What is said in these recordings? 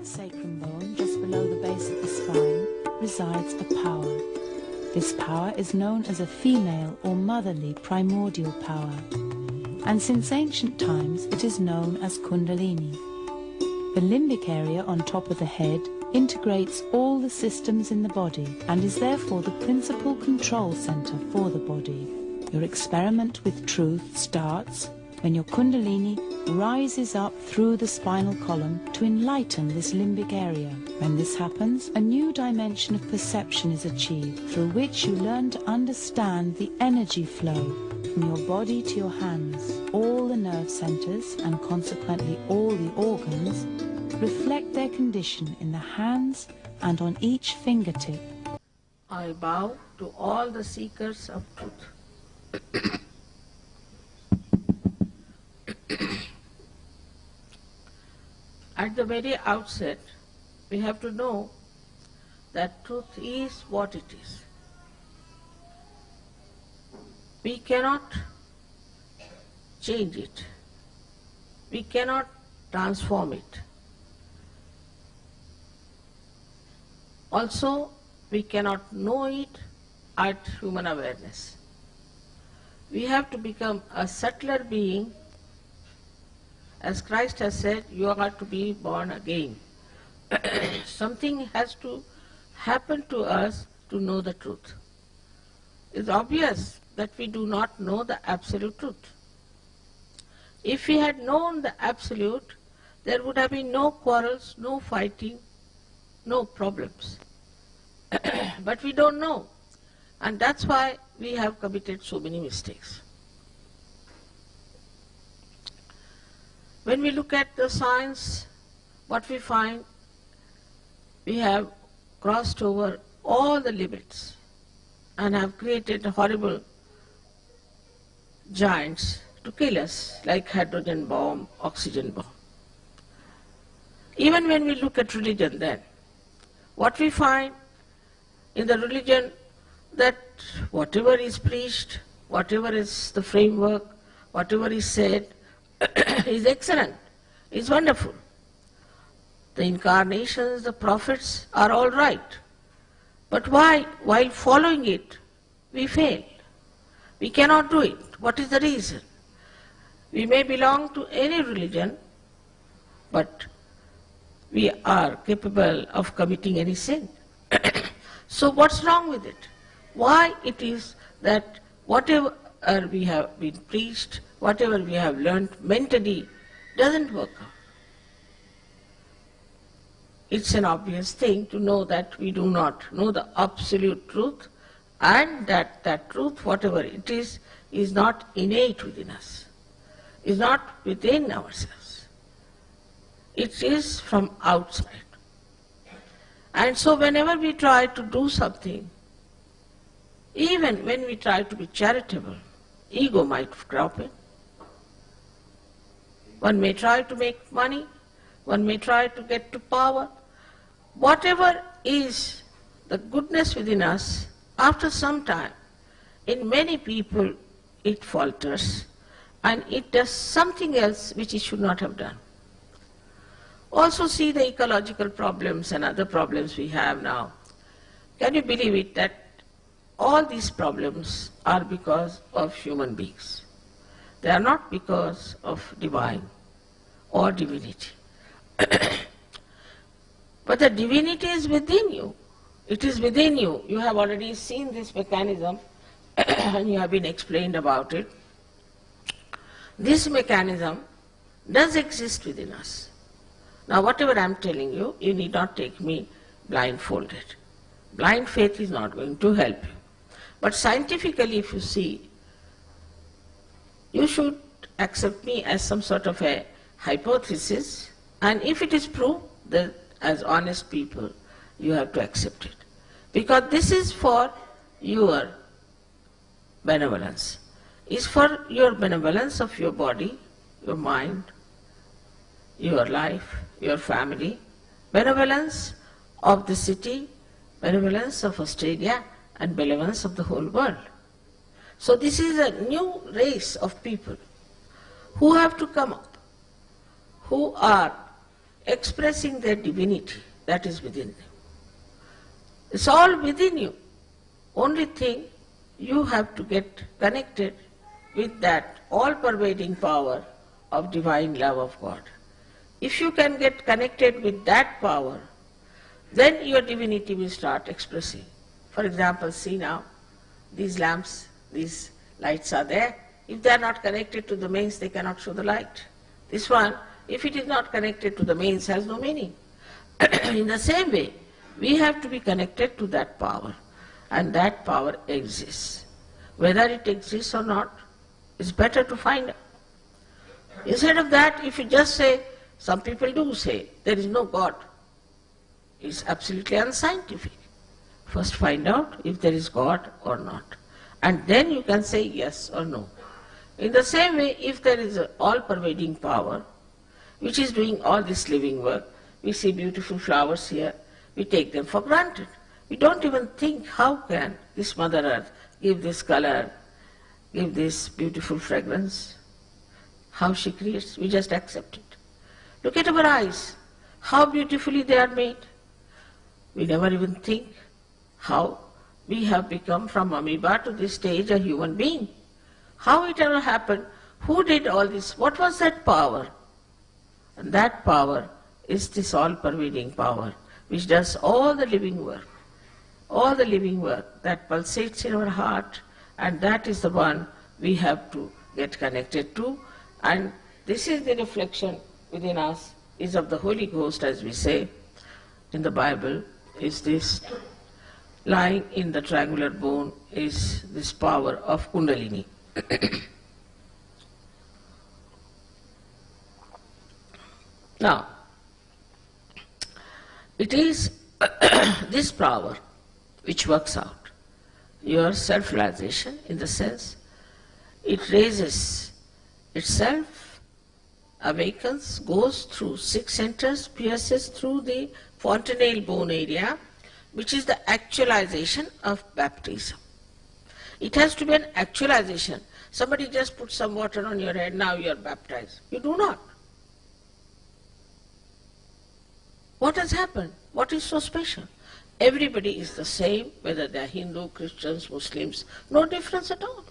sacrum bone, just below the base of the spine, resides a power. This power is known as a female or motherly primordial power, and since ancient times it is known as Kundalini. The limbic area on top of the head integrates all the systems in the body and is therefore the principal control center for the body. Your experiment with truth starts when your Kundalini rises up through the spinal column to enlighten this limbic area. When this happens, a new dimension of perception is achieved, through which you learn to understand the energy flow from your body to your hands. All the nerve centers, and consequently all the organs, reflect their condition in the hands and on each fingertip. I bow to all the seekers of truth. At the very outset, we have to know that truth is what it is. We cannot change it. We cannot transform it. Also, we cannot know it at human awareness. We have to become a subtler being. As Christ has said, you are to be born again. Something has to happen to us to know the truth. It's obvious that we do not know the absolute truth. If we had known the absolute, there would have been no quarrels, no fighting, no problems. But we don't know. And that's why we have committed so many mistakes. When we look at the science, what we find, we have crossed over all the limits and have created horrible giants to kill us, like hydrogen bomb, oxygen bomb. Even when we look at religion then, what we find in the religion, that whatever is preached, whatever is the framework, whatever is said, is excellent, is wonderful. The incarnations, the prophets are all right. But why, while following it, we fail? We cannot do it. What is the reason? We may belong to any religion, but we are capable of committing any sin. So what's wrong with it? Why it is that whatever we have been preached, whatever we have learned mentally, doesn't work out? It's an obvious thing to know that we do not know the absolute truth, and that truth, whatever it is not innate within us, is not within ourselves. It is from outside. And so whenever we try to do something, even when we try to be charitable, ego might crop in. One may try to make money, one may try to get to power. Whatever is the goodness within us, after some time, in many people it falters and it does something else which it should not have done. Also see the ecological problems and other problems we have now. Can you believe it that all these problems are because of human beings? They are not because of divine or divinity. But the divinity is within you. It is within you. You have already seen this mechanism and you have been explained about it. This mechanism does exist within us. Now whatever I am telling you, you need not take me blindfolded. Blind faith is not going to help you. But scientifically, if you see, you should accept me as some sort of a hypothesis, and if it is proved, that as honest people, you have to accept it. Because this is for your benevolence. It's for your benevolence of your body, your mind, your life, your family, benevolence of the city, benevolence of Australia, and benevolence of the whole world. So this is a new race of people who have to come up, who are expressing their divinity that is within them. It's all within you. Only thing, you have to get connected with that all-pervading power of divine love of God. If you can get connected with that power, then your divinity will start expressing. For example, see now, these lamps, these lights are there. If they are not connected to the mains, they cannot show the light. This one, if it is not connected to the mains, has no meaning. In the same way, we have to be connected to that power, and that power exists. Whether it exists or not, it's better to find out. Instead of that, if you just say, some people do say, there is no God, it's absolutely unscientific. First find out if there is God or not, and then you can say yes or no. In the same way, if there is an all-pervading power, which is doing all this living work, we see beautiful flowers here, we take them for granted. We don't even think, how can this Mother Earth give this color, give this beautiful fragrance? How she creates, we just accept it. Look at our eyes, how beautifully they are made. We never even think how we have become from amoeba to this stage a human being. How it ever happened, who did all this, what was that power? And that power is this all-pervading power, which does all the living work that pulsates in our heart, and that is the one we have to get connected to. And this is the reflection within us, is of the Holy Ghost, as we say in the Bible, is this lying in the triangular bone, is this power of Kundalini. Now, it is this power which works out your self-realization, in the sense it raises itself, awakens, goes through 6 centers, pierces through the fontanelle bone area, which is the actualization of baptism. It has to be an actualization. Somebody just puts some water on your head, now you are baptized. You do not. What has happened? What is so special? Everybody is the same, whether they are Hindu, Christians, Muslims, no difference at all.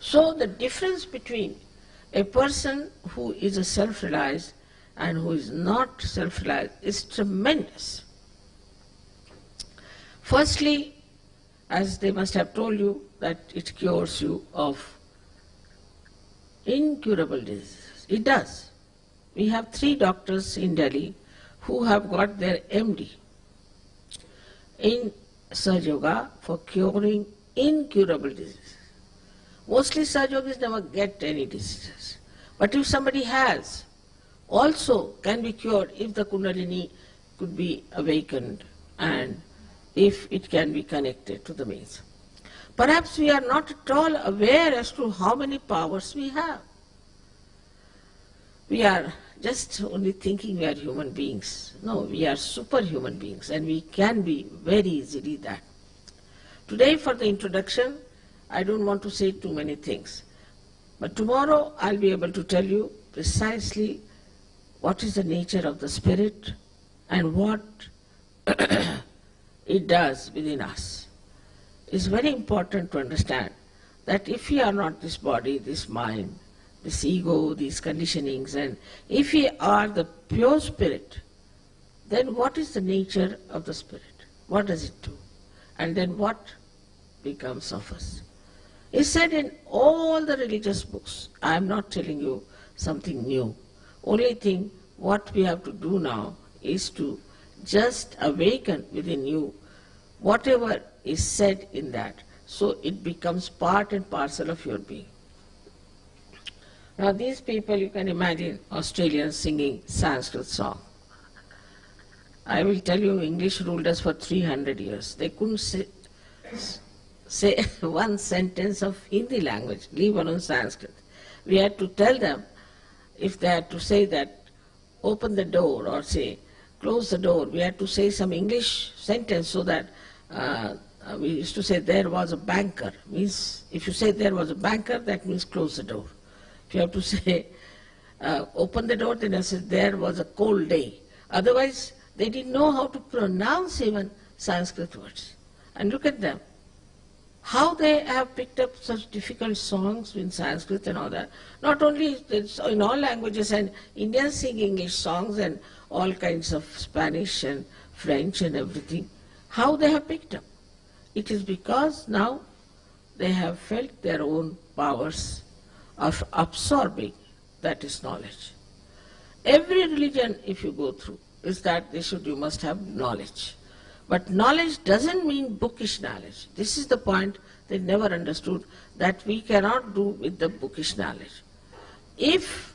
So the difference between a person who is a self-realized and who is not self-realized is tremendous. Firstly, as they must have told you, that it cures you of incurable diseases. It does. We have 3 doctors in Delhi who have got their MD in Sahaja Yoga for curing incurable diseases. Mostly Sahaja Yogis never get any diseases. But if somebody has, also can be cured if the Kundalini could be awakened and if it can be connected to the mains. Perhaps we are not at all aware as to how many powers we have. We are just only thinking we are human beings. No, we are superhuman beings, and we can be very easily that. Today, for the introduction, I don't want to say too many things. But tomorrow I'll be able to tell you precisely what is the nature of the Spirit and what it does within us. It's very important to understand that if we are not this body, this mind, this ego, these conditionings, and if we are the pure Spirit, then what is the nature of the Spirit? What does it do? And then what becomes of us? It's said in all the religious books. I am not telling you something new. Only thing what we have to do now is to just awaken within you whatever is said in that, so it becomes part and parcel of your being. Now these people, you can imagine Australians singing Sanskrit song. I will tell you, English ruled us for 300 years. They couldn't say one sentence of Hindi language, leave alone Sanskrit. We had to tell them, if they had to say that, open the door or say, close the door, we had to say some English sentence so that we used to say there was a banker. Means if you say there was a banker, that means close the door. If you have to say open the door, then I said there was a cold day. Otherwise, they didn't know how to pronounce even Sanskrit words. And look at them. How they have picked up such difficult songs in Sanskrit and all that. Not only in all languages, and Indians sing English songs and all kinds of Spanish and French and everything. How they have picked up. It is because now they have felt their own powers of absorbing that is knowledge. Every religion, if you go through, is that you must have knowledge. But knowledge doesn't mean bookish knowledge. This is the point they never understood, that we cannot do with the bookish knowledge. If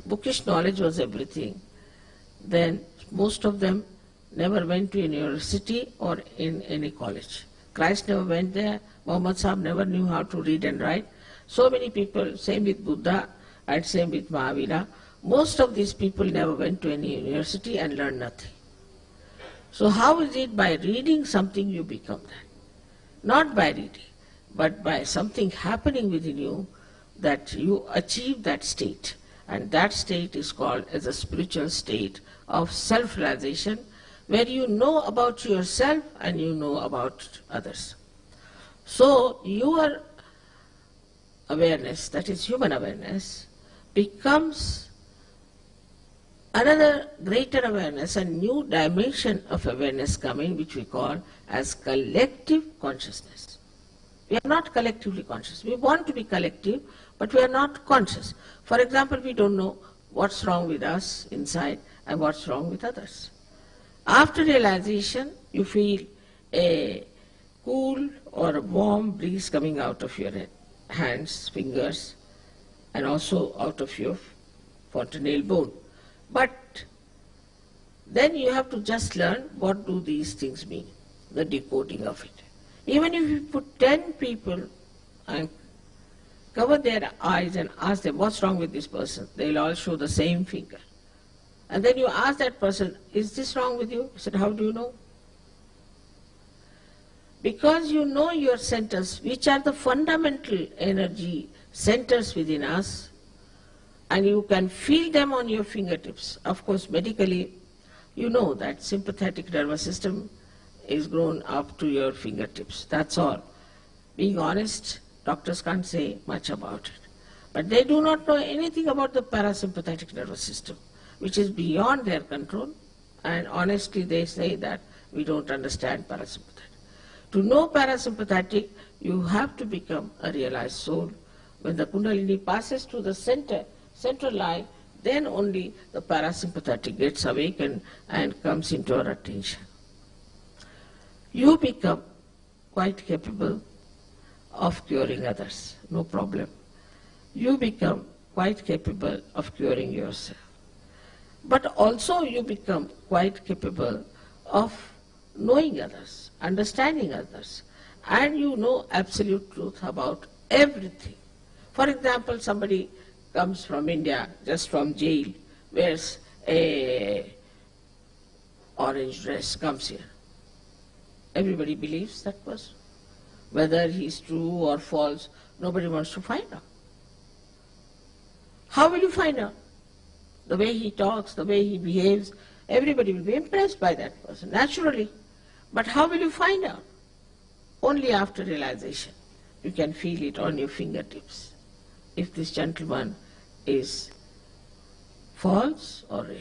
bookish knowledge was everything, then most of them never went to a university or in any college. Christ never went there. Muhammad Sahib never knew how to read and write. So many people, same with Buddha and same with Mahavira, most of these people never went to any university and learned nothing. So how is it by reading something you become that? Not by reading, but by something happening within you that you achieve that state. And that state is called as a spiritual state of self-realization, where you know about yourself and you know about others. So your awareness, that is human awareness, becomes another greater awareness, a new dimension of awareness coming, which we call as collective consciousness. We are not collectively conscious. We want to be collective, but we are not conscious. For example, we don't know what's wrong with us inside and what's wrong with others. After realization, you feel a cool or a warm breeze coming out of your hands, fingers, and also out of your fontanelle bone. But then you have to just learn what do these things mean, the decoding of it. Even if you put 10 people and cover their eyes and ask them what's wrong with this person, they'll all show the same finger. And then you ask that person, is this wrong with you? He said, how do you know? Because you know your centers, which are the fundamental energy centers within us, and you can feel them on your fingertips. Of course, medically, you know that sympathetic nervous system is grown up to your fingertips. That's all. Being honest, doctors can't say much about it. But they do not know anything about the parasympathetic nervous system, which is beyond their control. And honestly, they say that we don't understand parasympathetic. To know parasympathetic, you have to become a realized soul. When the Kundalini passes to the central line, then only the parasympathetic gets awakened and comes into our attention. You become quite capable of curing others, no problem. You become quite capable of curing yourself. But also you become quite capable of knowing others, understanding others, and you know absolute truth about everything. For example, somebody comes from India, just from jail, wears a orange dress, comes here. Everybody believes that person. Whether he's true or false, nobody wants to find out. How will you find out? The way he talks, the way he behaves, everybody will be impressed by that person, naturally. But how will you find out? Only after realization. You can feel it on your fingertips. If this gentleman is false or real.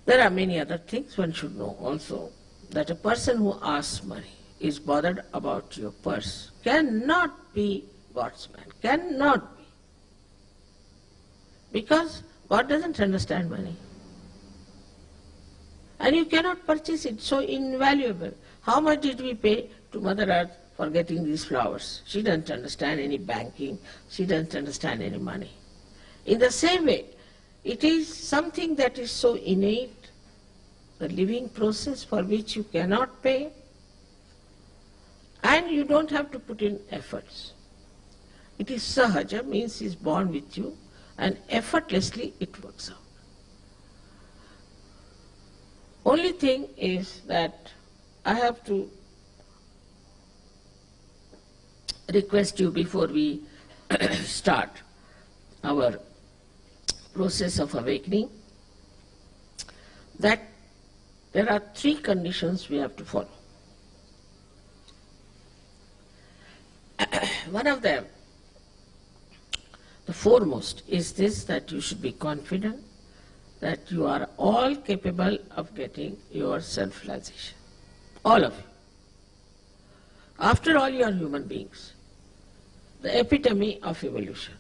There are many other things one should know also, that a person who asks money is bothered about your purse cannot be God's man, cannot be. Because God doesn't understand money. And you cannot purchase it, so invaluable. How much did we pay to Mother Earth for getting these flowers? She doesn't understand any banking, she doesn't understand any money. In the same way, it is something that is so innate, the living process for which you cannot pay, and you don't have to put in efforts. It is Sahaja, means it's born with you, and effortlessly it works out. Only thing is that I have to request you before we start our process of awakening, that there are 3 conditions we have to follow. One of them, the foremost, is this, that you should be confident that you are all capable of getting your self-realization. All of you. After all, you are human beings, the epitome of evolution.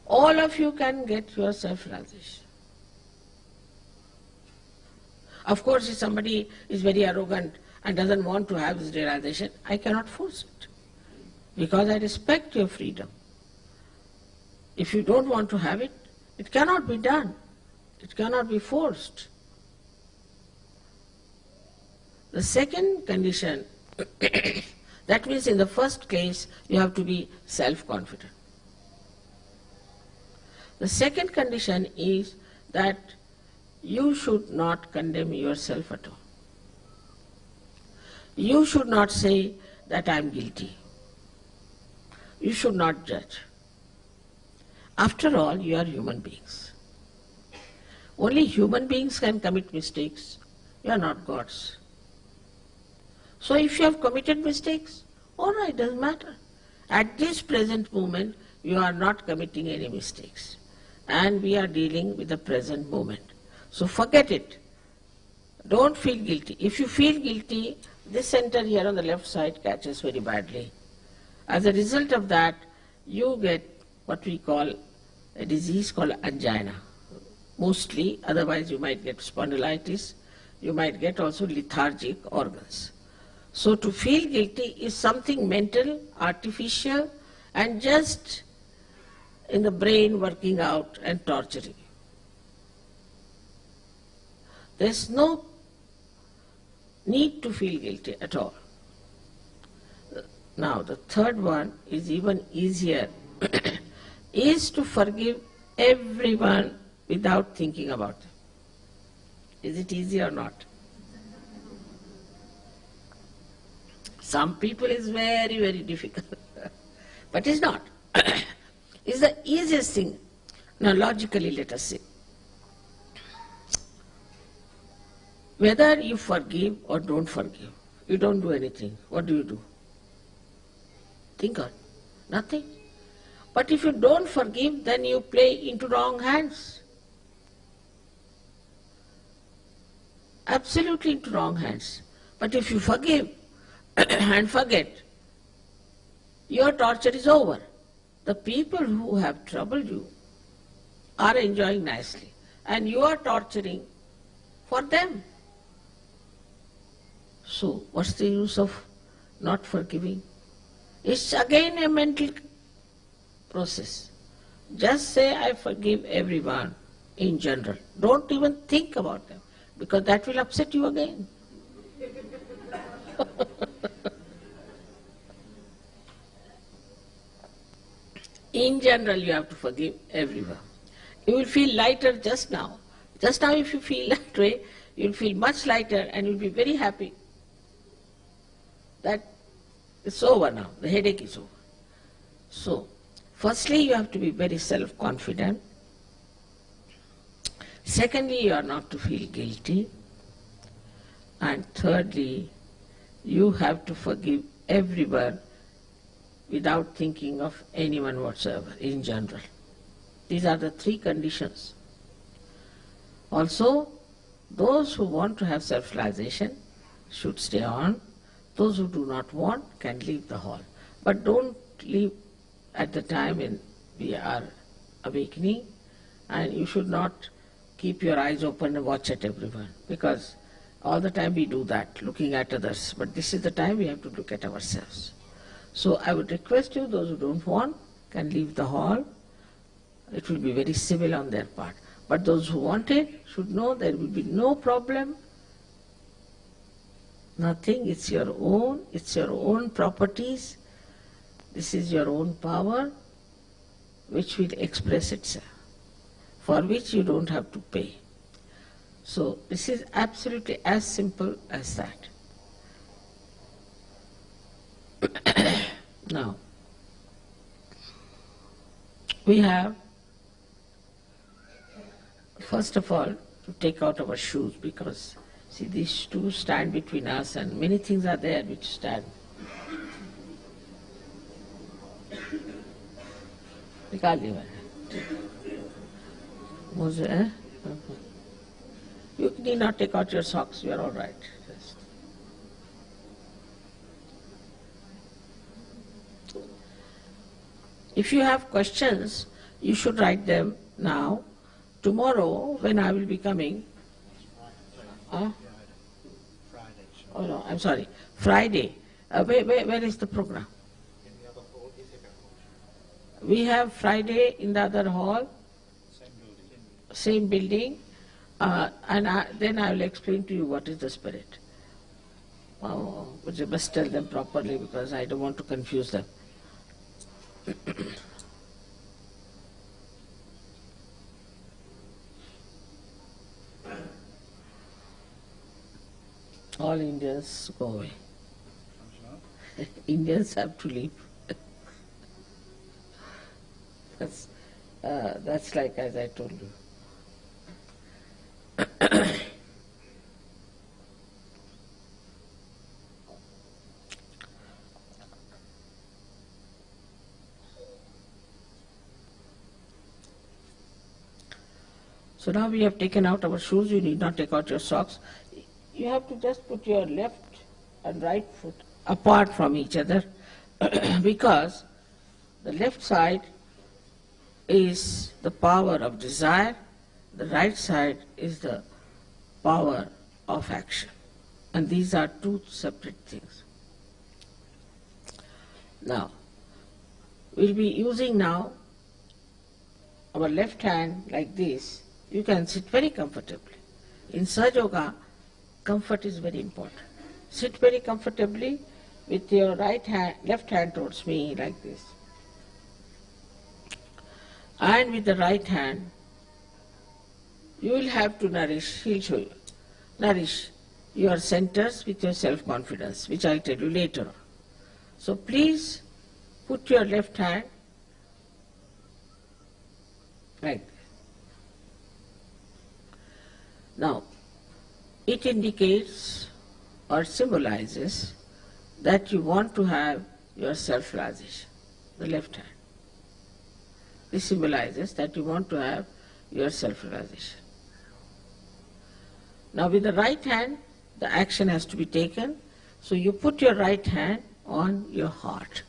All of you can get your self-realization. Of course, if somebody is very arrogant and doesn't want to have his realization, I cannot force it, because I respect your freedom. If you don't want to have it, it cannot be done. It cannot be forced. The second condition, that means in the first case, you have to be self-confident. The second condition is that you should not condemn yourself at all. You should not say that I am guilty. You should not judge. After all, you are human beings. Only human beings can commit mistakes. You are not gods. So if you have committed mistakes, all right, doesn't matter. At this present moment, you are not committing any mistakes. And we are dealing with the present moment. So forget it. Don't feel guilty. If you feel guilty, this center here on the left side catches very badly. As a result of that, you get what we call a disease called angina. Mostly, otherwise you might get spondylitis, you might get also lethargic organs. So to feel guilty is something mental, artificial, and just in the brain working out and torturing you. There's no need to feel guilty at all. Now the third one is even easier, is to forgive everyone without thinking about them. Is it easy or not? Some people it's very, very difficult, but it's not. It's the easiest thing. Now logically, let us say, whether you forgive or don't forgive, you don't do anything. What do you do? Think on nothing. But if you don't forgive, then you play into wrong hands. Absolutely into wrong hands. But if you forgive and forget, your torture is over. The people who have troubled you are enjoying nicely, and you are torturing for them. So what's the use of not forgiving? It's again a mental process. Just say, I forgive everyone in general. Don't even think about them, because that will upset you again. In general, you have to forgive everyone. You will feel lighter just now. Just now if you feel that way, you will feel much lighter and you will be very happy that it's over now, the headache is over. So, firstly, you have to be very self-confident. Secondly, you are not to feel guilty. And thirdly, you have to forgive everyone without thinking of anyone whatsoever, in general. These are the 3 conditions. Also, those who want to have self-realization should stay on. Those who do not want can leave the hall. But don't leave at the time when we are awakening, and you should not keep your eyes open and watch at everyone, because all the time we do that, looking at others. But this is the time we have to look at ourselves. So I would request you, those who don't want can leave the hall. It will be very civil on their part. But those who want it should know there will be no problem. Nothing, it's your own properties. This is your own power which will express itself, for which you don't have to pay. So this is absolutely as simple as that. Now, we have first of all, to take out our shoes, because see, these two stand between us and many things are there which stand. निकाल दिया मैंने. मुझे You need not take out your socks, you are all right. Just. If you have questions, you should write them now. Tomorrow, when I will be coming, oh no, I'm sorry, Friday. Where is the program? In the other hall, We have Friday in the other hall, same building, then I will explain to you what is the spirit. But you must tell them properly because I don't want to confuse them. All Indians go away. Indians have to leave. That's like as I told you. So now we have taken out our shoes, you need not take out your socks. You have to just put your left and right foot apart from each other because the left side is the power of desire, the right side is the power of action. And these are two separate things. Now, we'll be using now our left hand like this. You can sit very comfortably. In Sahaja Yoga, comfort is very important. Sit very comfortably with your left hand towards me like this. And with the right hand, you will have to nourish, he'll show you, nourish your centers with your self-confidence, which I'll tell you later on. So please put your left hand like this. Now, it indicates or symbolizes that you want to have your self-realization, the left hand. This symbolizes that you want to have your self-realization. Now with the right hand, the action has to be taken. So you put your right hand on your heart.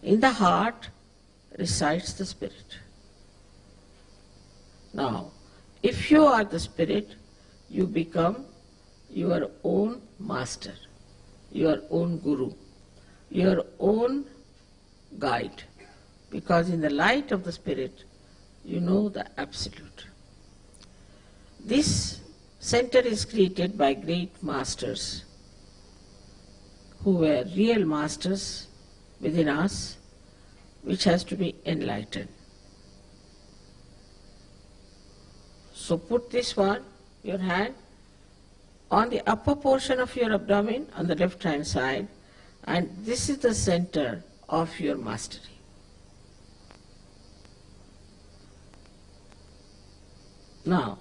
In the heart resides the spirit. Now, if you are the spirit, you become your own master, your own guru, your own guide. Because in the light of the spirit, you know the absolute. This center is created by great masters who were real masters within us, which has to be enlightened. So put this one, your hand, on the upper portion of your abdomen on the left hand side, and this is the center of your mastery. Now,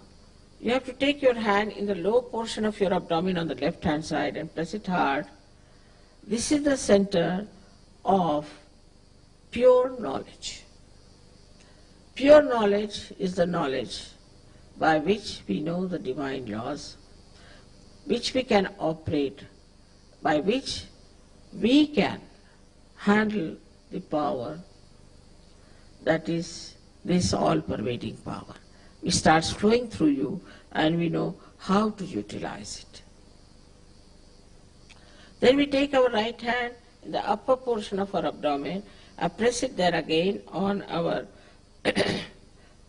you have to take your hand in the low portion of your abdomen on the left hand side and press it hard. This is the center of pure knowledge. Pure knowledge is the knowledge by which we know the divine laws, which we can operate, by which we can handle the power that is this all-pervading power. It starts flowing through you and we know how to utilize it. Then we take our right hand in the upper portion of our abdomen and press it there again on our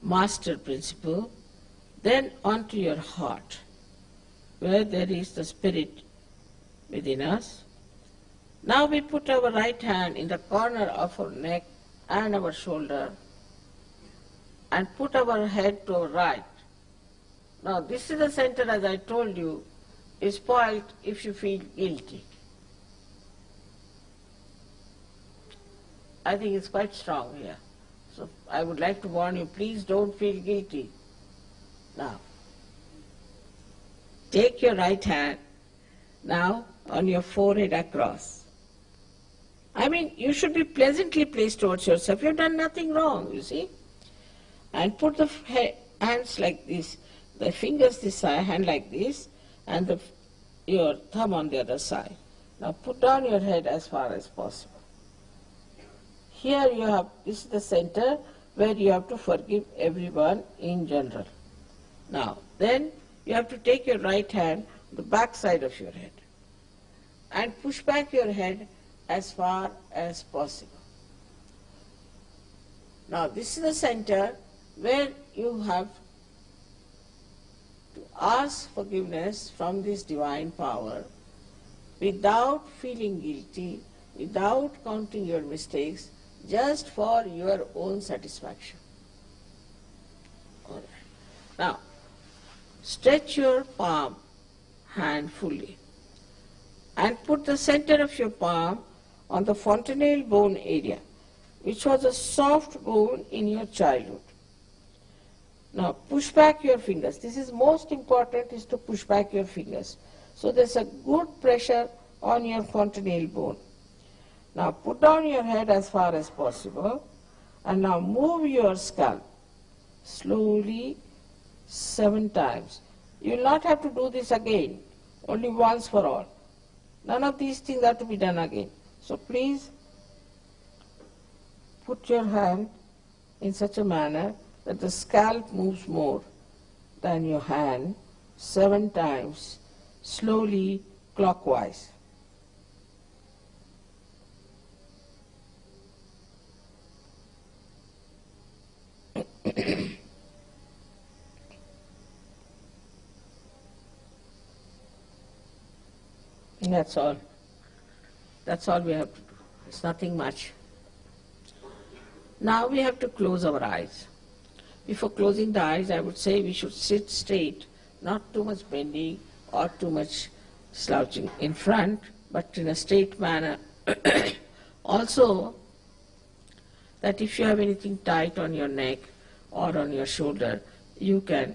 master principle, then onto your heart, where there is the spirit within us. Now we put our right hand in the corner of our neck and our shoulder and put our head to our right. Now this is the center, as I told you, is spoiled if you feel guilty. I think it's quite strong here. So I would like to warn you, please don't feel guilty. Now, take your right hand now on your forehead across. I mean, you should be pleasantly placed towards yourself. You've done nothing wrong, you see. And put the hands like this, the fingers this side, hand like this, and your thumb on the other side. Now put down your head as far as possible. Here you have, this is the center where you have to forgive everyone in general. Now, then you have to take your right hand, the back side of your head, and push back your head as far as possible. Now, this is the center where you have to ask forgiveness from this divine power without feeling guilty, without counting your mistakes, just for your own satisfaction. All right. Now, stretch your palm hand fully and put the center of your palm on the fontanelle bone area, which was a soft bone in your childhood. Now push back your fingers. This is most important, is to push back your fingers. So there's a good pressure on your fontanelle bone. Now put down your head as far as possible and now move your scalp slowly 7 times. You will not have to do this again, only once for all. None of these things are to be done again. So please put your hand in such a manner that the scalp moves more than your hand 7 times, slowly clockwise. That's all. That's all we have to do. It's nothing much. Now we have to close our eyes. Before closing the eyes, I would say we should sit straight, not too much bending or too much slouching in front, but in a straight manner. Also, that if you have anything tight on your neck or on your shoulder, you can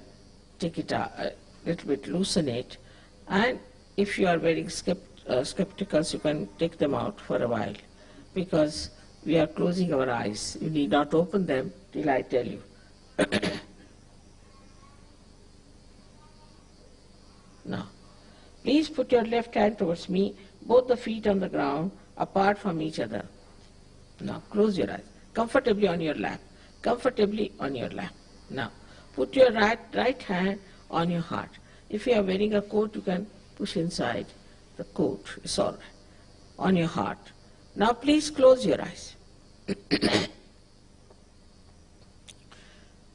take it a little bit, loosen it. And if you are wearing spectacles, you can take them out for a while, because we are closing our eyes. You need not open them till I tell you. Now, please put your left hand towards me, both the feet on the ground, apart from each other. Now, close your eyes. Comfortably on your lap. Comfortably on your lap. Now, put your right hand on your heart. If you are wearing a coat, you can push inside the coat. It's all right. On your heart. Now, please close your eyes.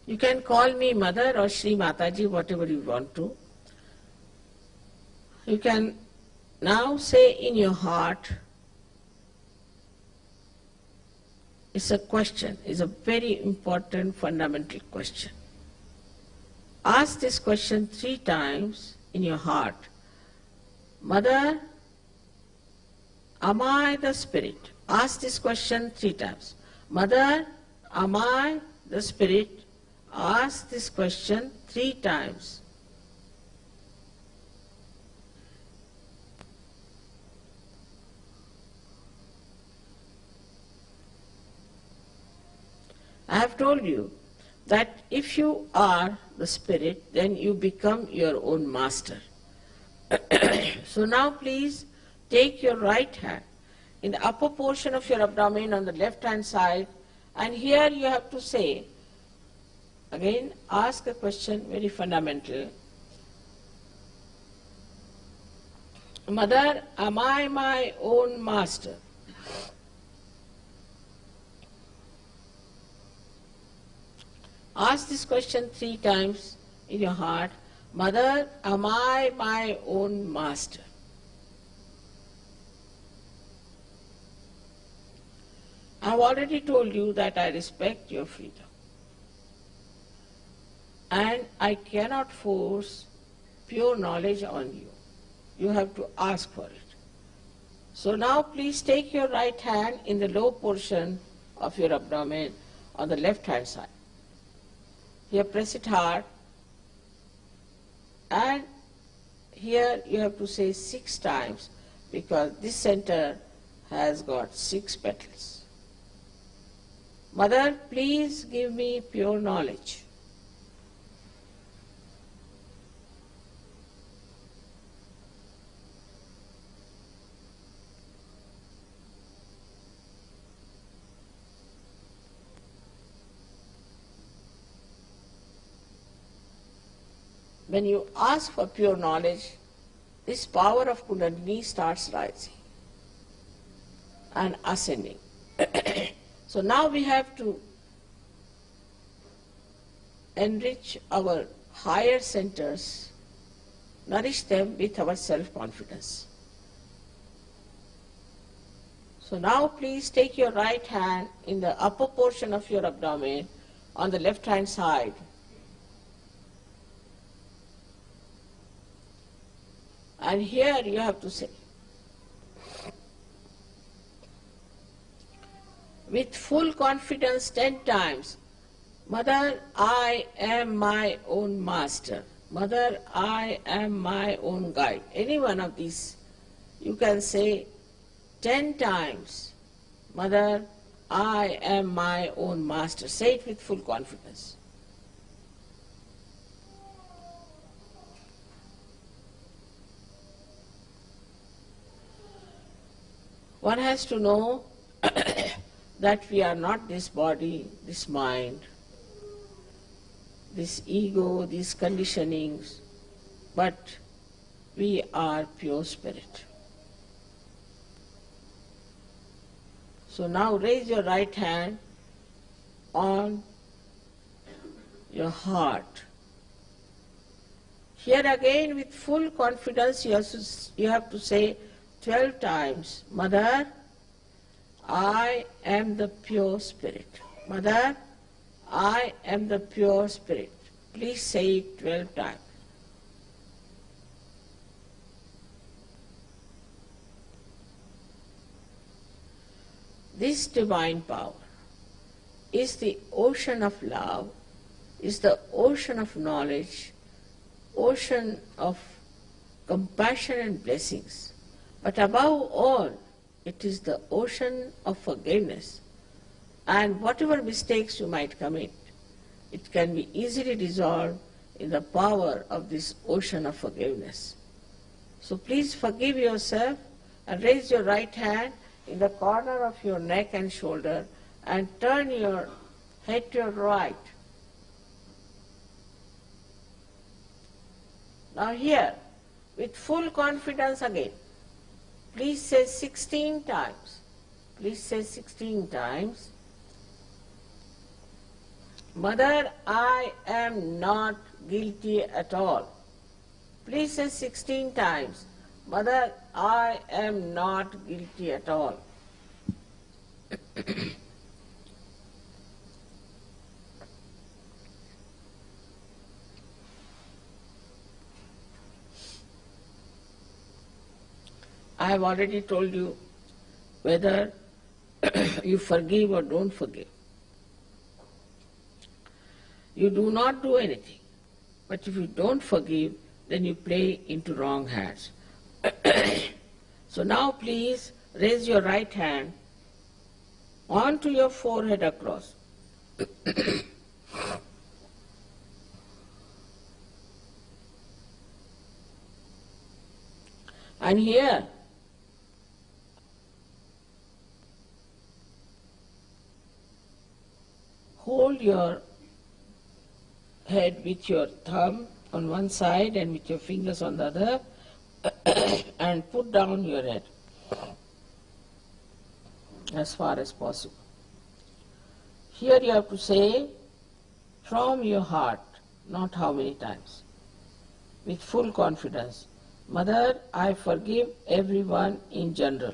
You can call me Mother or Shri Mataji, whatever you want to. You can now say in your heart, it's a question, it's a very important fundamental question. Ask this question 3 times in your heart. Mother, am I the Spirit? Ask this question 3 times. Mother, am I the Spirit? Ask this question 3 times. I have told you that if you are the Spirit, then you become your own master. So now please take your right hand in the upper portion of your abdomen on the left hand side, and here you have to say, again ask a question very fundamental. Mother, am I my own master? Ask this question 3 times in your heart. Mother, am I my own master? I have already told you that I respect your freedom. And I cannot force pure knowledge on you. You have to ask for it. So now please take your right hand in the low portion of your abdomen on the left hand side. Here press it hard, and here you have to say 6 times, because this center has got 6 petals. Mother, please give me pure knowledge. When you ask for pure knowledge, this power of Kundalini starts rising and ascending. So now we have to enrich our higher centers, nourish them with our self-confidence. So now please take your right hand in the upper portion of your abdomen on the left hand side. And here you have to say, with full confidence 10 times, Mother, I am my own master. Mother, I am my own guide. Any one of these you can say 10 times. Mother, I am my own master. Say it with full confidence. One has to know that we are not this body, this mind, this ego, these conditionings, but we are pure spirit. So now raise your right hand on your heart. Here again with full confidence you have to say 12 times, Mother, I am the pure spirit. Mother, I am the pure spirit. Please say it 12 times. This divine power is the ocean of love, is the ocean of knowledge, ocean of compassion and blessings. But above all, it is the ocean of forgiveness. And whatever mistakes you might commit, it can be easily dissolved in the power of this ocean of forgiveness. So please forgive yourself and raise your right hand in the corner of your neck and shoulder and turn your head to your right. Now here, with full confidence again, please say 16 times. Please say 16 times. Mother, I am not guilty at all. Please say 16 times. Mother, I am not guilty at all. I have already told you whether you forgive or don't forgive. You do not do anything. But if you don't forgive, then you play into wrong hands. So now please raise your right hand onto your forehead across. And here, hold your head with your thumb on one side and with your fingers on the other and put down your head as far as possible. Here you have to say from your heart, not how many times, with full confidence, Mother, I forgive everyone in general.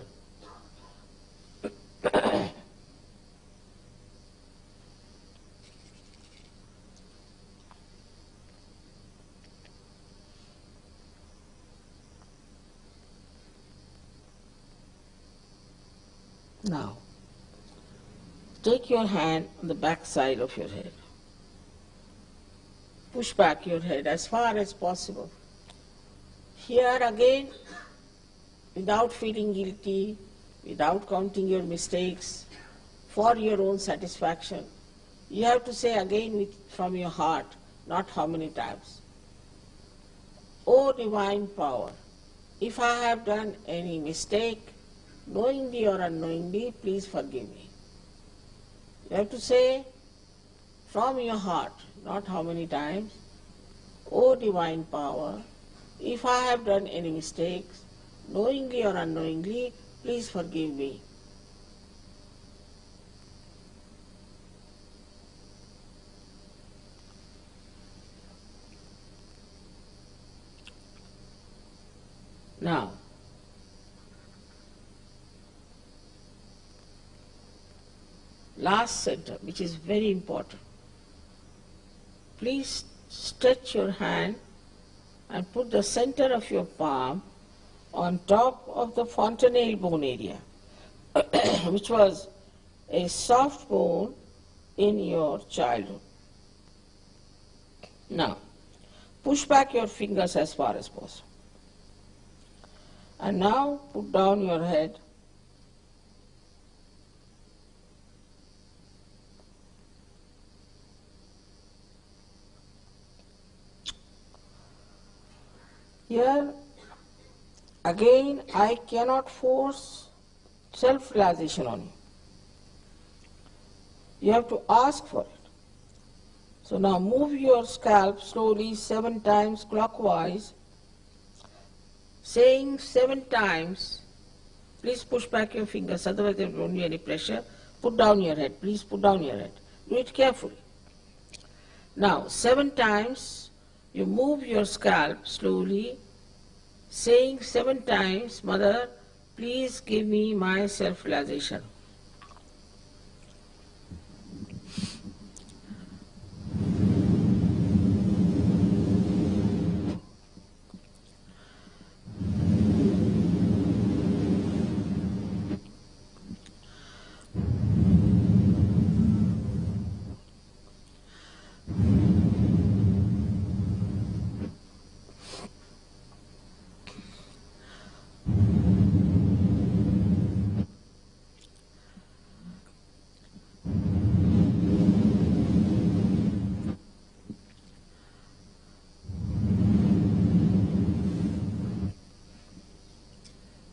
Now, take your hand on the back side of your head. Push back your head as far as possible. Here again, without feeling guilty, without counting your mistakes, for your own satisfaction, you have to say again from your heart, not how many times. O divine power, if I have done any mistake, knowingly or unknowingly, please forgive me. You have to say from your heart, not how many times. O divine power, if I have done any mistakes, knowingly or unknowingly, please forgive me. Now, last center, which is very important. Please stretch your hand and put the center of your palm on top of the fontanelle bone area, which was a soft bone in your childhood. Now, push back your fingers as far as possible. And now put down your head. Here, again, I cannot force self-realization on you. You have to ask for it. So now move your scalp slowly 7 times clockwise, saying 7 times, please push back your fingers, otherwise there won't be any pressure. Put down your head, please put down your head. Do it carefully. Now 7 times you move your scalp slowly, saying 7 times, Mother, please give me my self-realization.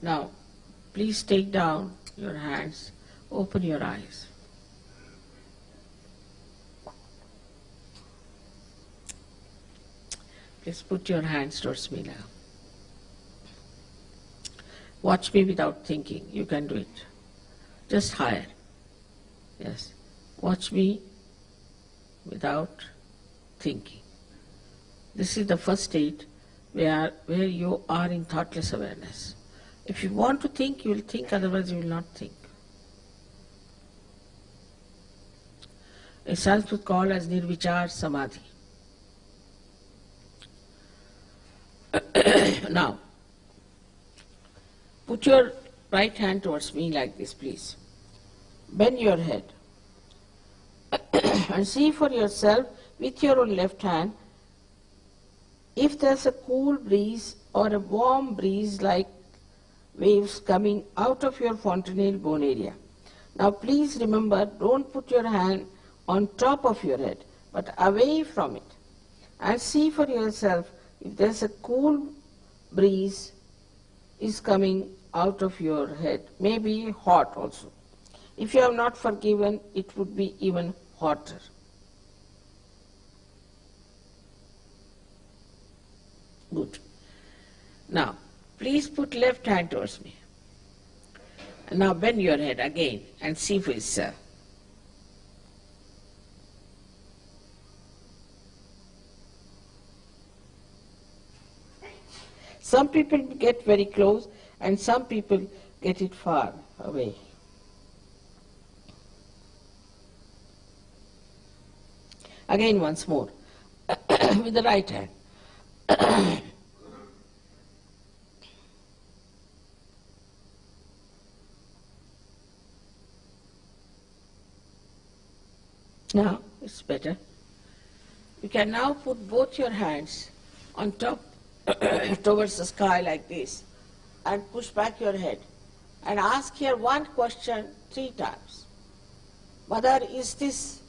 Now, please take down your hands, open your eyes. Please put your hands towards me now. Watch me without thinking. You can do it. Just higher. Yes. Watch me without thinking. This is the first state where you are in thoughtless awareness. If you want to think, you will think, otherwise you will not think. A Sanskrit called as Nirvichar Samadhi. Now, put your right hand towards me like this, please. Bend your head and see for yourself with your own left hand if there's a cool breeze or a warm breeze like waves coming out of your fontanelle bone area. Now please remember, don't put your hand on top of your head, but away from it. And see for yourself if there's a cool breeze is coming out of your head, maybe hot also. If you have not forgiven, it would be even hotter. Good. Now, please put left hand towards me. And now bend your head again and see for yourself. Some people get very close and some people get it far away. Again once more with the right hand. Now it's better. You can now put both your hands on top towards the sky like this and push back your head and ask here one question 3 times. Mother, is this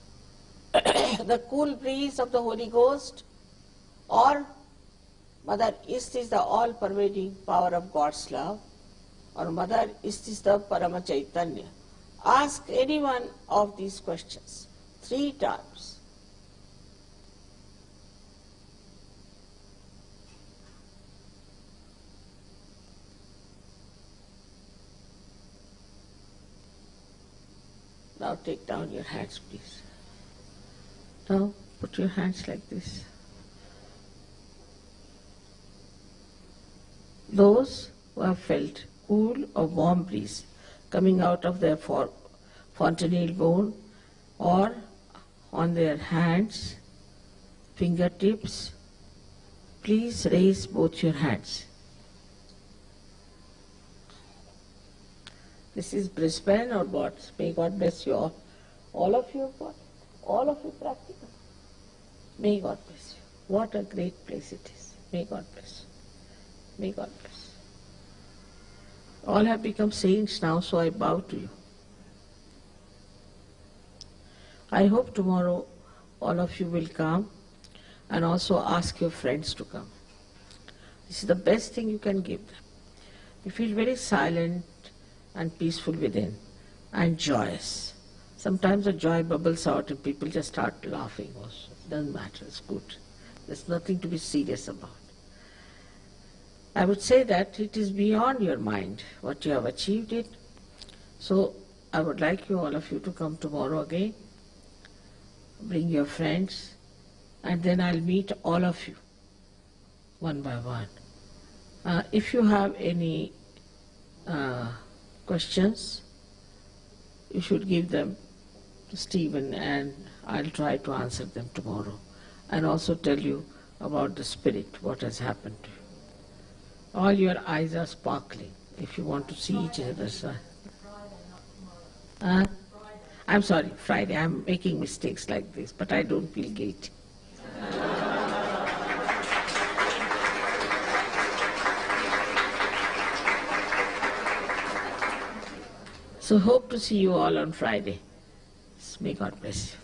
the cool breeze of the Holy Ghost? Or, Mother, is this the all-pervading power of God's love? Or, Mother, is this the Parama Chaitanya? Ask any one of these questions 3 times. Now take down your hands, please. Now put your hands like this. Those who have felt cool or warm breeze coming out of their fontanelle bone or on their hands, fingertips, please raise both your hands. This is Brisbane or what? May God bless you all. All of you have got? All of you practical? May God bless you. What a great place it is. May God bless you. May God bless you. All have become saints now, so I bow to you. I hope tomorrow all of you will come and also ask your friends to come. This is the best thing you can give them. You feel very silent and peaceful within and joyous. Sometimes the joy bubbles out and people just start laughing also. It doesn't matter, it's good. There's nothing to be serious about. I would say that it is beyond your mind what you have achieved it. So I would like you, all of you, to come tomorrow again. Bring your friends and then I'll meet all of you one by one. If you have any questions, you should give them to Stephen and I'll try to answer them tomorrow and also tell you about the spirit, what has happened to you. All your eyes are sparkling if you want to see each other's eyes. I'm sorry, Friday. I'm making mistakes like this, but I don't feel guilty. So hope to see you all on Friday. May God bless you.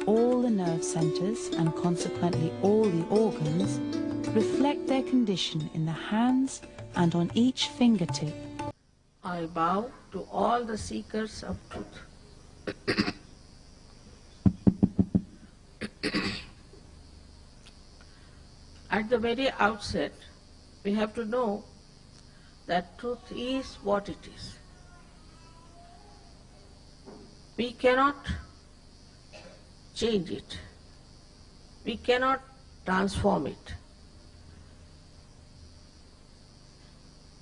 All the nerve centers and consequently all the organs reflect their condition in the hands and on each fingertip. I bow to all the seekers of truth. At the very outset, we have to know that truth is what it is. We cannot change it. We cannot transform it.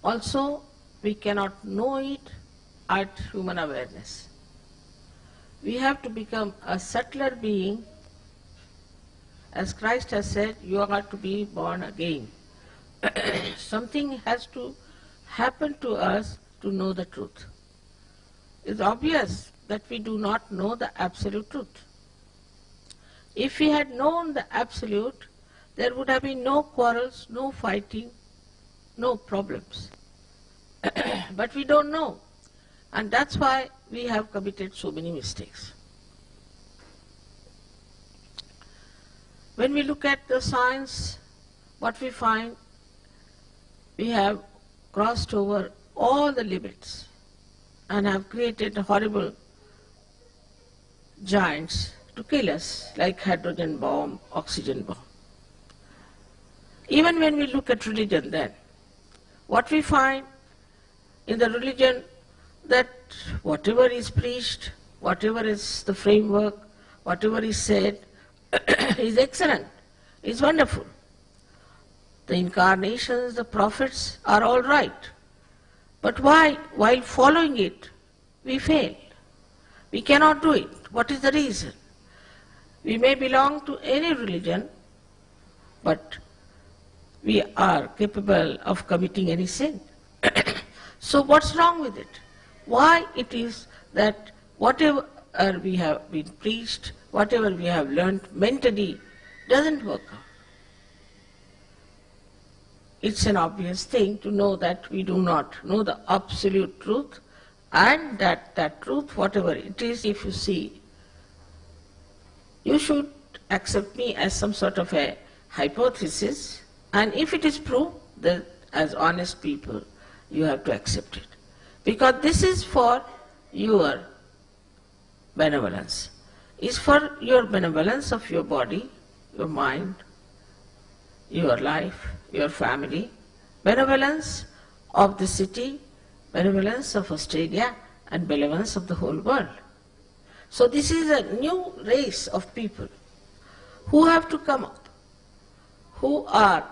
Also, we cannot know it at human awareness. We have to become a subtler being. As Christ has said, you are to be born again. Something has to happen to us to know the truth. It's obvious that we do not know the absolute truth. If we had known the absolute, there would have been no quarrels, no fighting, no problems. But we don't know. And that's why we have committed so many mistakes. When we look at the science, what we find, we have crossed over all the limits and have created horrible giants to kill us, like hydrogen bomb, oxygen bomb. Even when we look at religion then, what we find in the religion, that whatever is preached, whatever is the framework, whatever is said, is excellent, is wonderful. The incarnations, the prophets are all right. But why, while following it, we fail? We cannot do it. What is the reason? We may belong to any religion, but we are capable of committing any sin. So what's wrong with it? Why it is that whatever we have been preached, whatever we have learned mentally, doesn't work out? It's an obvious thing to know that we do not know the absolute truth, and that truth, whatever it is, if you see, you should accept me as some sort of a hypothesis, and if it is proved, then as honest people, you have to accept it. Because this is for your benevolence. It's for your benevolence of your body, your mind, your life, your family, benevolence of the city, benevolence of Australia, and benevolence of the whole world. So this is a new race of people who have to come up, who are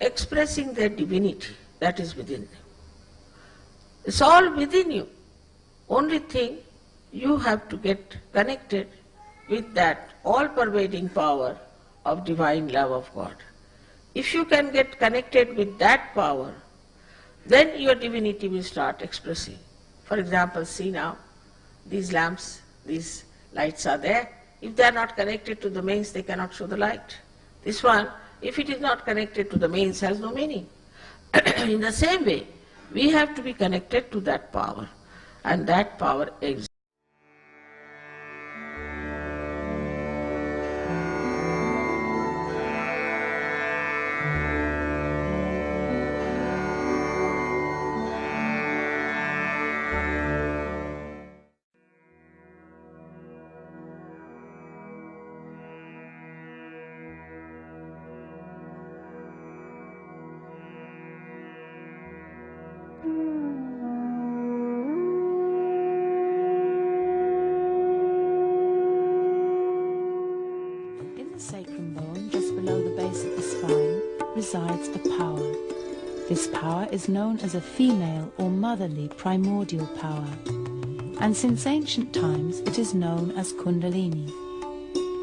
expressing their divinity that is within them. It's all within you. Only thing, you have to get connected with that all-pervading power of divine love of God. If you can get connected with that power, then your divinity will start expressing. For example, see now, these lamps, these lights are there. If they are not connected to the mains, they cannot show the light. This one, if it is not connected to the mains, has no meaning. In the same way, we have to be connected to that power, and that power exists. Sacrum bone, just below the base of the spine, resides a power. This power is known as a female or motherly primordial power, and since ancient times it is known as Kundalini.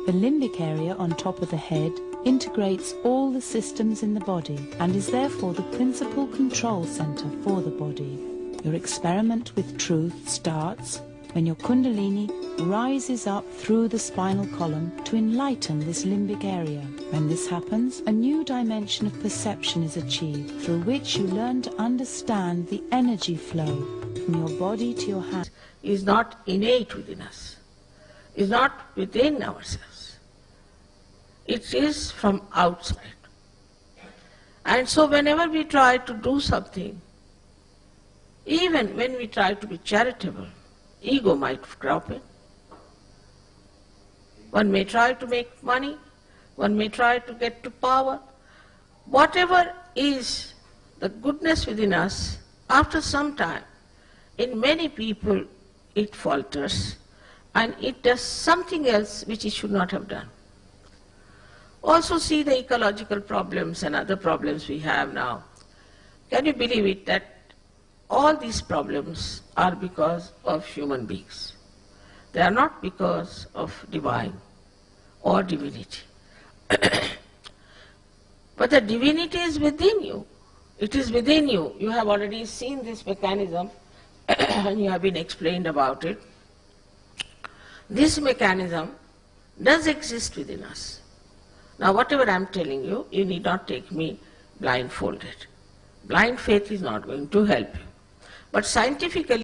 The limbic area on top of the head integrates all the systems in the body and is therefore the principal control center for the body. Your experiment with truth starts when your Kundalini rises up through the spinal column to enlighten this limbic area. When this happens, a new dimension of perception is achieved, through which you learn to understand the energy flow from your body to your hand. Is not innate within us, is not within ourselves. It is from outside. And so whenever we try to do something, even when we try to be charitable, ego might crop in. One may try to make money, one may try to get to power. Whatever is the goodness within us, after some time, in many people it falters and it does something else which it should not have done. Also see the ecological problems and other problems we have now. Can you believe it that all these problems are because of human beings? They are not because of divine or divinity. But the divinity is within you. It is within you. You have already seen this mechanism and you have been explained about it. This mechanism does exist within us. Now whatever I am telling you, you need not take me blindfolded. Blind faith is not going to help you. But scientifically,